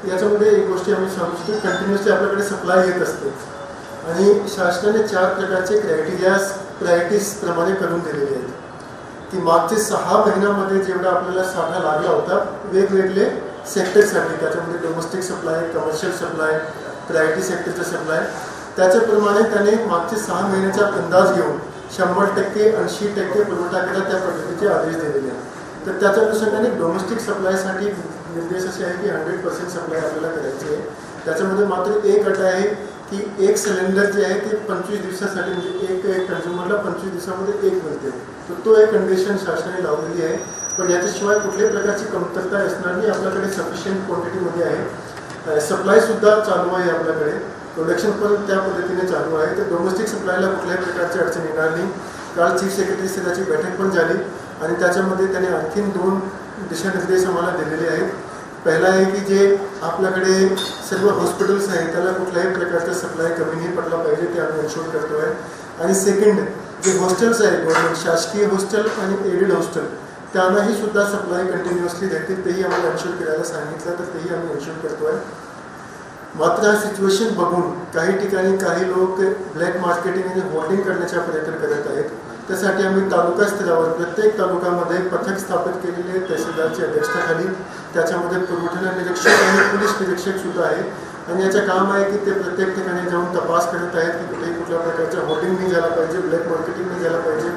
याच्यामध्ये एक गोष्टी आम्ही सांगू शकतो, कंटिन्युअसली आपल्याकडे सप्लाय येत असते आणि शासनाने 4 प्रकारचे प्रायोरिटीज प्रमाणे करून दिलेले आहेत की मागचे 6 महिन्यामध्ये जेवढा आपल्याला साठा लागला होता वेगवेगळे सेक्टरसाठी, त्याच्यामध्ये domestic supply, commercial supply, priority सेक्टरचा सप्लाय, त्याच्याप्रमाणे त्याने मागचे 6 महिन्याचा अंदाज घेऊन 100%, 80% पुरवठा केला, त्या पद्धतीचे आदेश दिलेले आहेत. तर त्याच्या अनुषंगाने डोमेस्टिक सप्लायसाठी निर्देश असे आहे की 100% सप्लाय आपल्याला करायची आहे. त्याच्यामध्ये मात्र एक अट आहे की एक सिलेंडर जे आहे ते 25 दिवसासाठी, म्हणजे एक कन्झ्युमरला 25 दिवसामध्ये एक मिळते. तर तो एक कंडिशन शासनाने लावलेली आहे. पण याच्याशिवाय कुठल्याही प्रकारची कमतरता असणार नाही. आपल्याकडे सफिशियंट क्वांटिटीमध्ये आहे. सप्लायसुद्धा चालू आहे आपल्याकडे, प्रोडक्शन पण त्या पद्धतीने चालू आहे. तर डोमेस्टिक सप्लायला कुठल्याही प्रकारची अडचण येणार नाही. काल चीफ सेक्रेटरीची त्याची बैठक पण झाली आणि त्याच्यामध्ये त्याने आणखीन 2 दिशानिर्देश आम्हाला दिलेले आहेत. पहिला आहे की जे आपल्याकडे सर्व हॉस्पिटल्स आहेत त्याला कुठल्याही प्रकारचा सप्लाय कमी नाही पडला पाहिजे, ते आम्ही एन्शोर करतो आहे. आणि सेकंड, जे हॉस्टेल्स आहेत गव्हर्नमेंट शासकीय हॉस्टेल आणि एडेड हॉस्टेल, त्यांनाही सुद्धा सप्लाय कंटिन्युअसली देतील, तेही आम्हाला एन्शोर करायला सांगितलं, तर तेही आम्ही एन्शोर करतो आहे. मात्र हा सिच्युएशन बघून काही ठिकाणी काही लोक ब्लॅक मार्केटिंग आणि होल्डिंग करण्याचा प्रयत्न करत आहेत. त्यासाठी आम्ही तालुका स्तरावर प्रत्येक तालुक्यामध्ये पथक स्थापित केलेले आहेत तहसीलदारच्या अध्यक्षतेखाली. त्याच्यामध्ये पुरवठा निरीक्षक आणि पोलीस निरीक्षक सुद्धा आहे आणि याचं काम आहे की ते प्रत्येक ठिकाणी जाऊन तपास करत आहेत की कुठेही कुठल्या प्रकारचं होल्डिंग नाही झाला पाहिजे, ब्लॅक मार्केटिंग नाही झालं पाहिजे.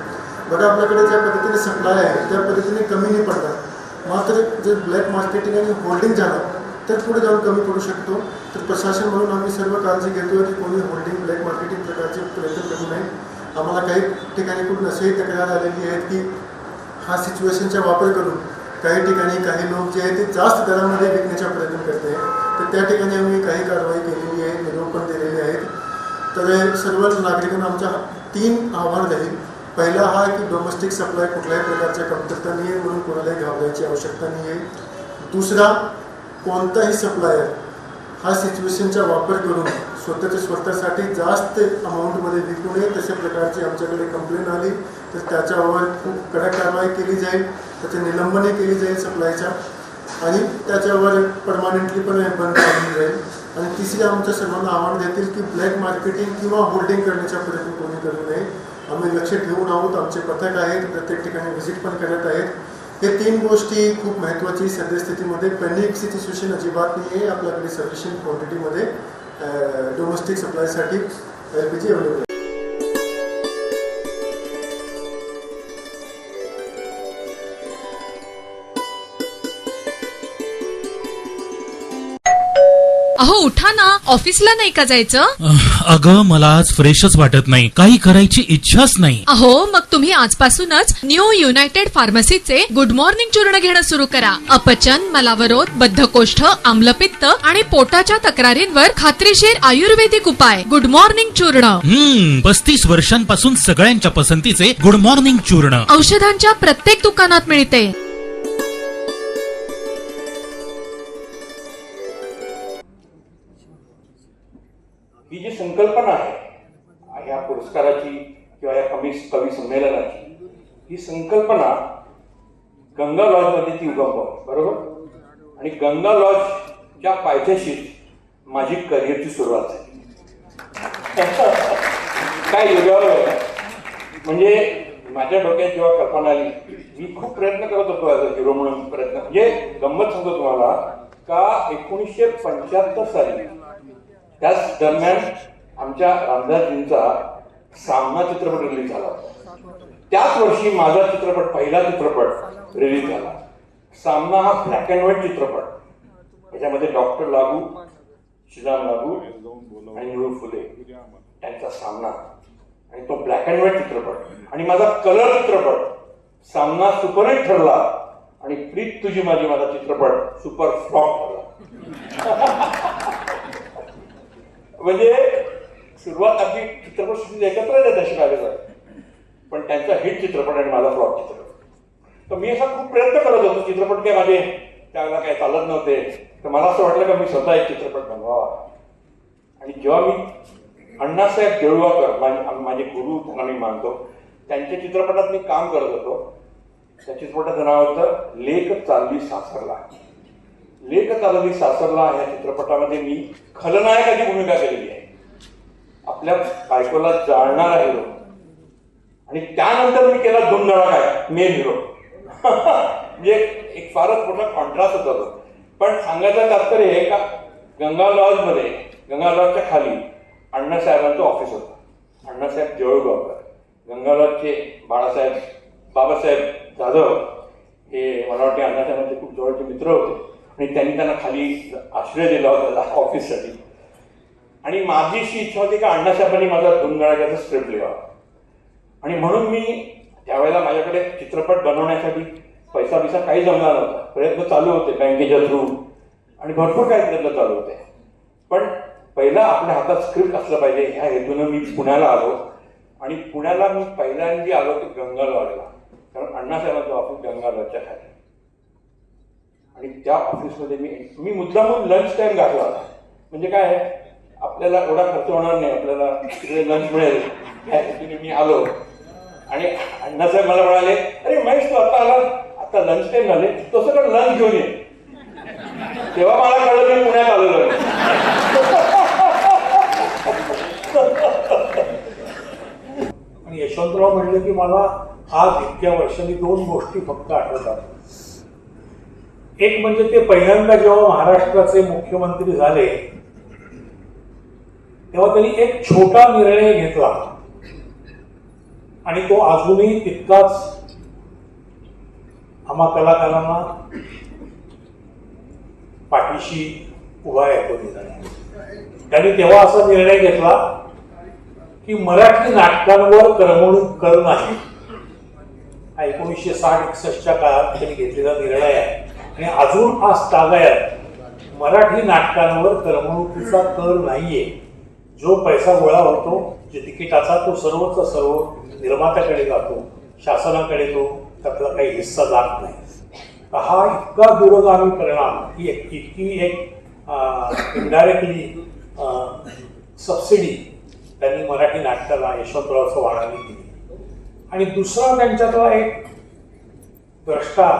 बघा आपल्याकडे ज्या पद्धतीने सप्लाय आहे त्या पद्धतीने कमी नाही पडणार, मात्र जर ब्लॅक मार्केटिंग आणि होल्डिंग झालं तर पुढे जाऊन कमी पडू शकतो. तर प्रशासन म्हणून आम्ही सर्व काळजी घेतो की कोणी होल्डिंग ब्लॅक मार्केटिंग प्रकारचे प्रयत्न करू नये. आम्हाला काही ठिकाणी कुठून असेही तक्रार आलेली आहेत की हा सिच्युएशनचा वापर करून काही ठिकाणी काही लोक जे आहेत ते जास्त दरामध्ये विकण्याचा प्रयत्न करत आहेत. तर त्या ठिकाणी आम्ही काही कारवाई केलेली आहे, निरोप पण दिलेले आहेत. तर सर्व नागरिकांना आमच्या 3 आव्हान राहील. पहिला हा की डोमेस्टिक सप्लाय कुठल्याही प्रकारच्या कमतरता नाही आहे, म्हणून कोणालाही घाबरायची आवश्यकता नाही आहे. दुसरा, कोणताही सप्लायर हा सिच्युएशनचा वापर करून स्वतःसाठी जास्त अमाऊंटमध्ये विकू नये. तशा प्रकारची आमच्याकडे कंप्लेंट आली तर त्याच्यावर खूप कडक कारवाई केली जाईल, त्याचे निलंबनही केली जाईल सप्लायच्या आणि त्याच्यावर परमानंटली पण बंद केली जाईल. आणि तिसरी आमच्या सर्वांना आव्हान देतील की ब्लॅक मार्केटिंग किंवा होल्डिंग करण्याचा प्रयत्न कोणी करू नये. आम्ही लक्ष ठेवून आहोत, आमचे पथक आहेत, प्रत्येक ठिकाणी व्हिजिट पण करत आहेत. हे 3 गोष्टी खूप महत्त्वाची सद्यस्थितीमध्ये. पॅनिक सिच्युएशन अजिबात नाही आहे. आपल्याकडे सफिशियंट क्वांटिटीमध्ये डोमेस्टिक सप्लायसाठी LPG अवेलेबल आहे. अहो उठा ना, ऑफिसला नाही का जायचं? अगं मला आज फ्रेशच वाटत नाही, काही करायची इच्छाच नाही. अहो मग तुम्ही आजपासूनच न्यू युनायटेड फार्मसीचे गुड मॉर्निंग चूर्ण घेणं सुरू करा. अपचन, मलावरोध, बद्धकोष्ठ, आम्लपित्त आणि पोटाच्या तक्रारींवर खात्रीशीर आयुर्वेदिक उपाय. गुड मॉर्निंग चूर्ण. 35 वर्षांपासून सगळ्यांच्या पसंतीचे गुड मॉर्निंग चूर्ण औषधांच्या प्रत्येक दुकानात मिळते. ही जी संकल्पना आहे ह्या पुरस्काराची किंवा या कवी संमेलनाची, ही संकल्पना गंगा लॉजमध्ये ती उगम पावली, बरोबर. आणि गंगा लॉजच्या पायथ्याशीच माझी करिअरची सुरुवात झाली. काय योगावर आहे. म्हणजे माझ्या डोक्यात जेव्हा कल्पना आली, मी खूप प्रयत्न करत होतो ॲज अ हिरो म्हणून प्रयत्न. म्हणजे गंमत सांगतो तुम्हाला का 1975 साली त्याच दरम्यान आमच्या रामदासजींचा सामना चित्रपट रिलीज झाला होता. त्याच वर्षी माझा पहिला चित्रपट रिलीज झाला. सामना हा ब्लॅक अँड व्हाईट चित्रपट. याच्यामध्ये डॉक्टर लागू, श्रीराम लागू आणि निळू फुले त्यांचा सामना, आणि तो ब्लॅक अँड व्हाईट चित्रपट. आणि माझा कलर चित्रपट सामना सुपरहिट ठरला आणि प्रीत तुझी माझी माझा चित्रपट सुपर फ्लॉप ठरला. म्हणजे सुरुवात आपली चित्रपट एकत्र येत अशी लागत, पण त्यांचा हिट चित्रपट आणि माझा फ्लॉप चित्रपट. तर मी असा खूप प्रयत्न करत होतो. चित्रपट काय माझे त्यावेळेला काय चालत नव्हते. तर मला असं वाटलं का मी स्वतः एक चित्रपट बनवावा. आणि जेव्हा मी अण्णासाहेब देऊळगावकर माझे गुरु त्यांना मी मानतो, त्यांच्या चित्रपटात मी काम करत होतो. त्या चित्रपटाचं नाव होतं लेक चालली सासरला. लेक चालली सासरला या चित्रपटामध्ये मी खलनायकाची भूमिका केलेली आहे, आपल्या बायकोला जाळणारा हिरो. आणि त्यानंतर मी केला धुमधडाका मेन हिरो. म्हणजे एक फारच मोठा कॉन्ट्रास्ट होता तो. पण सांगायचं तात्पर्य हे का, गंगा लॉजच्या खाली अण्णासाहेबांचं ऑफिस होतं. अण्णासाहेब जवळगावकर, गंगा लॉजचे बाबासाहेब जाधव हे मला वाटते अण्णासाहेबांचे खूप जवळचे मित्र होते आणि त्यांनी त्यांना खाली आश्रय दिला होता ऑफिससाठी. आणि माझी अशी इच्छा होती का अण्णासाहेबांनी माझा धुमधडाक्याचा स्क्रिप्ट लिहावा. आणि म्हणून मी त्यावेळेला माझ्याकडे चित्रपट बनवण्यासाठी पैसा काही जमला नव्हता. प्रयत्न चालू होते बँकेच्या थ्रू आणि भरपूर काही प्रयत्न चालू होते. पण पहिला आपल्या हातात स्क्रिप्ट असलं पाहिजे ह्या हेतूनं मी पुण्याला आलो. आणि पुण्याला मी पहिल्यांदा आलो ते गंगा लॉजला, कारण अण्णासाहेबांचं ऑफिस गंगा लॉजच्या खाली. आणि त्या ऑफिसमध्ये मी मुद्दामून लंच टाइम घातला होता. म्हणजे काय आहे, आपल्याला एवढा खर्च होणार नाही, आपल्याला तिकडे लंच मिळेल या हेतूने मी आलो. आणि अण्णासाहेब मला म्हणाले, अरे महेश तू आता लंच टाइम झाले, तसं कर लंच घेऊन ये. तेव्हा मला कळलं मी पुण्यात आलेलो आहे. आणि यशवंतराव म्हटलं की मला आज इतक्या वर्षांनी 2 गोष्टी फक्त आठवतात. एक म्हणजे ते पहिल्यांदा जेव्हा महाराष्ट्राचे मुख्यमंत्री झाले तेव्हा त्यांनी एक छोटा निर्णय घेतला आणि तो अजूनही तितकाच आम्हा कलाकारांना पाठीशी उभा आहे. तो निर्णय त्यांनी तेव्हा असा निर्णय घेतला की मराठी नाटकांवर करमणूक कर नाही. हा 1960-61च्या काळात त्यांनी घेतलेला निर्णय आहे आणि अजून आज तागायत मराठी नाटकांवर करमणुकीचा कर नाहीये. जो पैसा गोळा होतो जे तिकिटाचा तो सर्वचा सर्व निर्मात्याकडे जातो, शासनाकडे तो त्यातला काही हिस्सा जात नाही. हा इतका दूरगामी परिणाम ही इतकी एक इनडायरेक्टली सबसिडी त्यांनी मराठी नाटकाला यशवंतराव चव्हाणांनी दिली. आणि दुसरा त्यांच्यातला एक द्रष्टा,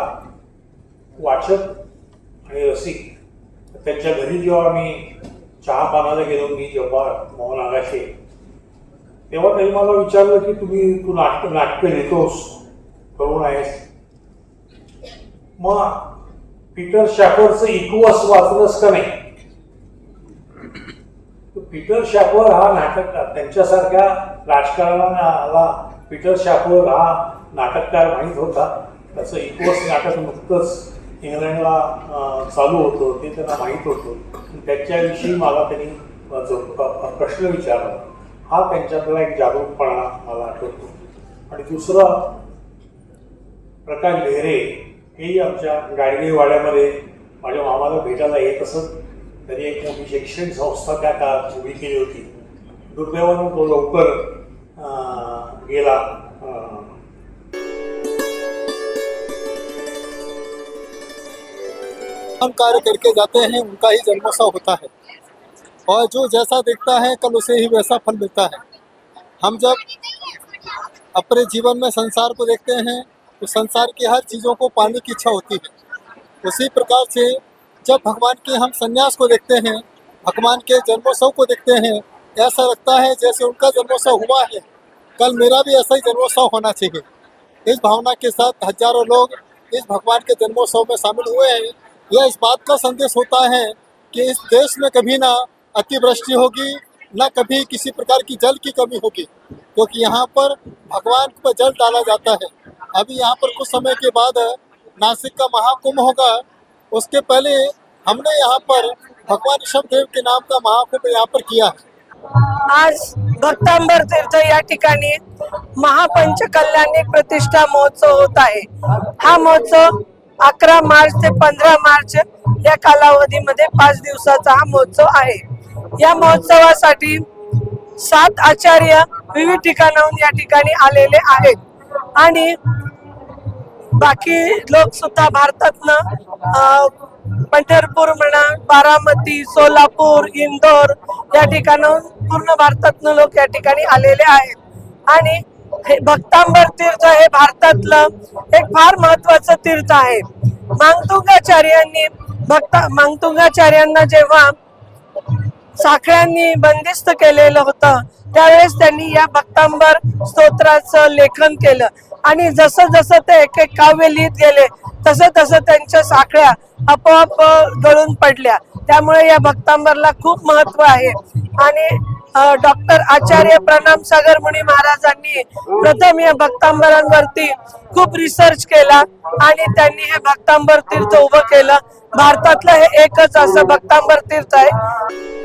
वाचक आणि रसिक. त्यांच्या घरी जेव्हा मी चहा पानाला गेलो, मी जेव्हा मोहन आगाशे, तेव्हा त्यांनी मला विचारलं की तू नाटकं लिहितोस, करून आहेस, मग पीटर शॅफरचं इक्वस वाचलंस का नाही. पीटर शॅफर हा नाटक, त्यांच्यासारख्या राजकारणाला पीटर शॅफर हा नाटककार माहीत होता. त्याचं इक्वस नाटक नुकतंच इंग्लंडला चालू होतं, ते त्यांना माहीत होतं. त्याच्याविषयी मला त्यांनी प्रश्न विचारला. हा त्यांच्यातला एक जागरूकपणा मला आठवतो. आणि दुसरा, प्रकाश बेहरे हेही आमच्या गाडगेवाड्यामध्ये माझ्या मामाला भेटायला येत असत. त्यांनी एक मोठी शैक्षणिक संस्था त्या काळात उभी केली होती. दुर्दैवानं तो लवकर गेला. हम कार्य करके जाते हैं, उनका ही जन्मोत्सव होता है और जो जैसा देखता है कल उसे ही वैसा फल मिलता है. हम जब अपने जीवन में संसार को देखते हैं तो संसार की हर चीज़ों को पाने की इच्छा होती है. उसी प्रकार से जब भगवान के हम संन्यास को देखते हैं, भगवान के जन्मोत्सव को देखते हैं, ऐसा लगता है जैसे उनका जन्मोत्सव हुआ है, कल मेरा भी ऐसा ही जन्मोत्सव होना चाहिए. इस भावना के साथ हजारों लोग इस भगवान के जन्मोत्सव में शामिल हुए हैं. यह इस बात का संदेश होता है कि इस देश में कभी ना अतिवृष्टि होगी, न कभी किसी प्रकार की जल की कमी होगी, क्योंकि यहाँ पर भगवान पर जल डाला जाता है. अभी यहाँ पर कुछ समय के बाद नासिक का महाकुंभ होगा. उसके पहले हमने यहाँ पर भगवान ऋषभदेव के नाम का महाकुंभ यहाँ पर किया है. आज भक्तांबर तीर्थ या ठिकाणी महापंचकल्याणी प्रतिष्ठा महोत्सव होत आहे. हा महोत्सव 11 मार्च ते 15 मार्च या कालावधीमध्ये 5 दिवसाचा हा महोत्सव आहे. या महोत्सवासाठी 7 आचार्य विविध ठिकाणाहून या ठिकाणी आलेले आहेत आणि बाकी लोक सुद्धा भारतातनं पंढरपूर म्हणा, बारामती, सोलापूर, इंदोर या ठिकाणाहून पूर्ण भारतातनं लोक या ठिकाणी आलेले आहेत. आणि हे भक्तांबर तीर्थ हे भारतातलं एक फार महत्वाचं तीर्थ आहे. मांगतुंगाचार्यांनी मांगतुंगाचार्यांना जेव्हा साखळ्यांनी बंदिस्त केलेलं होतं त्यावेळेस त्यांनी या भक्तांबर स्तोत्राचं लेखन केलं आणि जसं जसं ते एक एक काव्य लिहित गेले तसं तसं त्यांच्या साखळ्या आपोआप गळून पडल्या. त्यामुळे या भक्तांबरला खूप महत्व आहे. आणि डॉक्टर आचार्य प्रणाम सागर मुनी महाराजांनी प्रथम या भक्तांबरांवरती खूप रिसर्च केला आणि त्यांनी हे भक्तांबर तीर्थ उभं केलं. भारतातलं हे एकच असं भक्तांबर तीर्थ आहे.